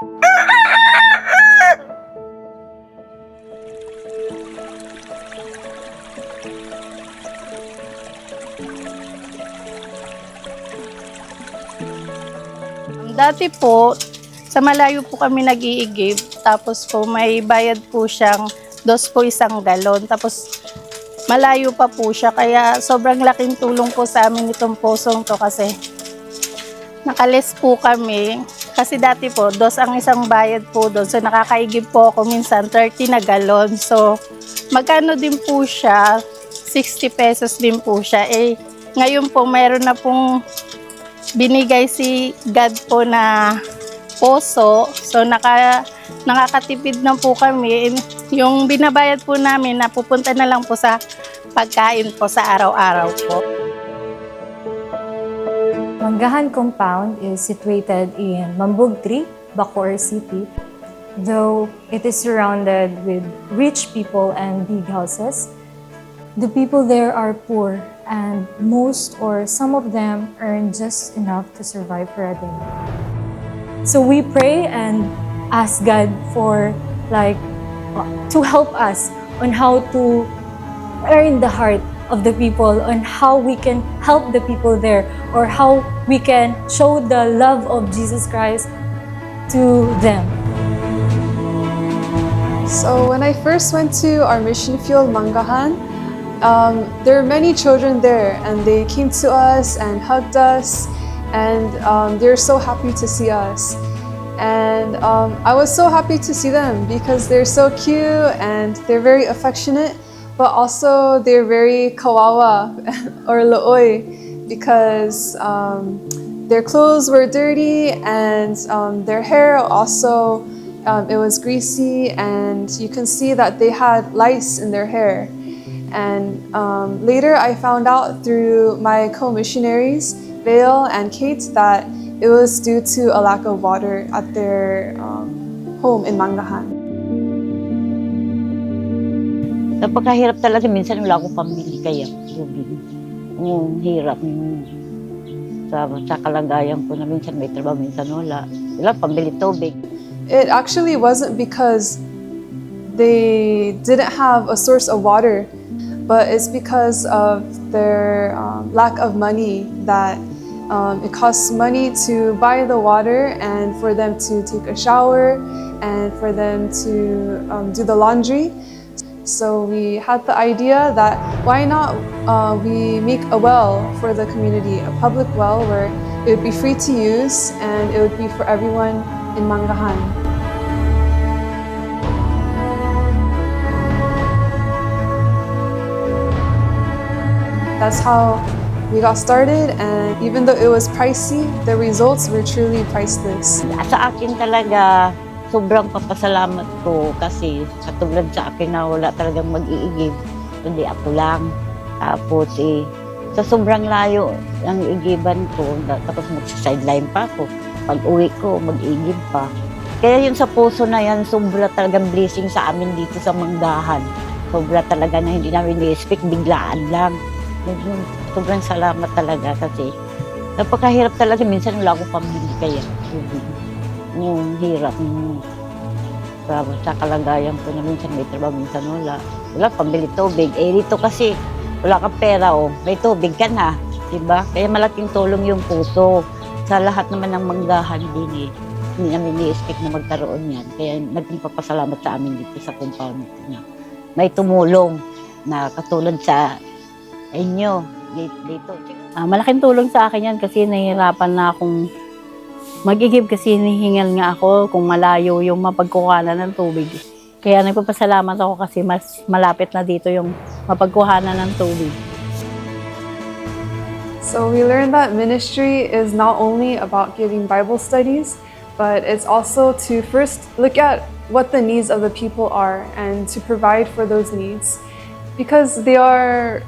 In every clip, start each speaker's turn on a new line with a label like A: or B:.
A: Dati po, sa malayo po kami nag-iigib, tapos po may bayad po siyang dos po isang galon, tapos malayo pa po siya, kaya sobrang laking tulong po sa amin itong pusong to kasi nakalis po kami. Kasi dati po, dos ang isang bayad po doon, so nakakaigib po ako minsan 30 na galon. So magkano din po siya, 60 pesos din po siya. Eh, ngayon po mayroon na pong binigay si God po na poso. So nakakatipid na po kami. Yung binabayad po namin napupunta na lang po sa pagkain po sa araw-araw po.
B: Manggahan Compound is situated in Mambugtri, Bacoor City. Though it is surrounded with rich people and big houses, the people there are poor, and most or some of them earn just enough to survive for a day. So we pray and ask God for to help us on how to earn the heart of the people, on how we can help the people there, or how we can show the love of Jesus Christ to them.
C: So when I first went to our mission field, Manggahan, there were many children there, and they came to us and hugged us, and they were so happy to see us. And I was so happy to see them because they're so cute and they're very affectionate, but also they're very kawawa or looy because their clothes were dirty and their hair also it was greasy, and you can see that they had lice in their hair. And later I found out through my co-missionaries, Vale and Kate, that it was due to a lack of water at their home in Manggahan.
D: Napakahirap talaga, minsan wala akong pambili kaya tubig. Hirap sa kalagayan ko na minsan may trabaho, minsan wala. Wala pambili tubig.
C: It actually wasn't because they didn't have a source of water, but it's because of their lack of money that it costs money to buy the water and for them to take a shower and for them to do the laundry. So we had the idea that why not we make a well for the community, a public well where it would be free to use and it would be for everyone in Manggahan. That's how we got started, and even though it was pricey, the results were truly priceless.
D: Sa akin talaga, sobrang papasalamat ko kasi katulad sa akin na wala talagang mag-iigib, kundi ako lang. Tapos sa sobrang layo ng igiban ko, tapos mag-sideline pa ako. Pag uwi ko, mag-iigib pa. Kaya yun sa puso na yan, sobra talagang blessing sa amin dito sa Manggahan. Sobra talaga na hindi namin i-expect, biglaan lang. Sobrang salamat talaga kasi napakahirap talaga, minsan wala akong pambili kaya yung hirap sa kalagayan ko na minsan may trabaho, minsan wala pambili tubig. Dito kasi wala kang pera, may tubig ka na, diba? Kaya malaking tulong yung puso sa lahat naman ng Manggahan din hindi namin i-expect na magkaroon yan, kaya naging papasalamat sa amin dito sa compound na may tumulong na katulad sa inyo dito.
A: Malaking tulong sa akin yan kasi nahihirapan na akong mag-igib kasi hinihingal nga ako kung malayo yung mapagkuhanan ng tubig. Kaya nagpapasalamat ako kasi mas malapit na dito yung mapagkuhanan ng tubig.
C: So we learned that ministry is not only about giving Bible studies, but it's also to first look at what the needs of the people are and to provide for those needs, because they are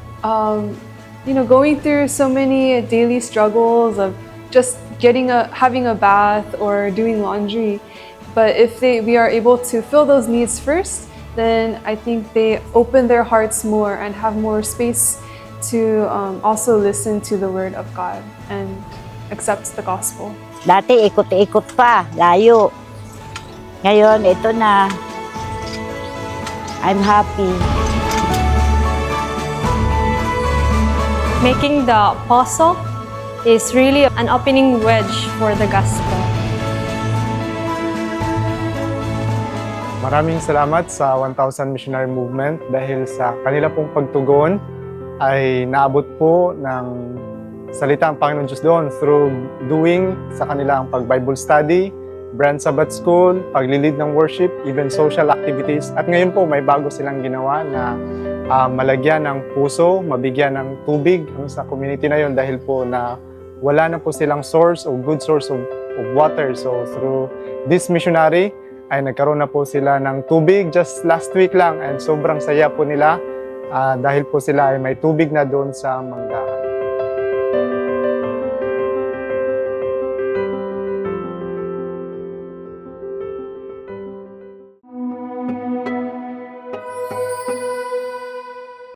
C: going through so many daily struggles of just having a bath or doing laundry. But if we are able to fill those needs first, then I think they open their hearts more and have more space to also listen to the Word of God and accept the gospel.
D: Dati ikot-ikot pa, layo. Ngayon, ito na. I'm happy.
E: Making the puzzle is really an opening wedge for the gospel.
F: Maraming salamat sa 1,000 Missionary Movement dahil sa kanila pong pagtugon ay naabot po ng salita ang Panginoon Diyos doon through doing sa kanilang pag-Bible study, Brand Sabbath School, paglilid ng worship, even social activities. At ngayon po may bago silang ginawa na malagyan ng puso, mabigyan ng tubig sa community na yon dahil po na wala na po silang source o good source of water. So through this missionary, ay nagkaroon na po sila ng tubig just last week lang and sobrang saya po nila dahil po sila ay may tubig na doon sa Manggahan.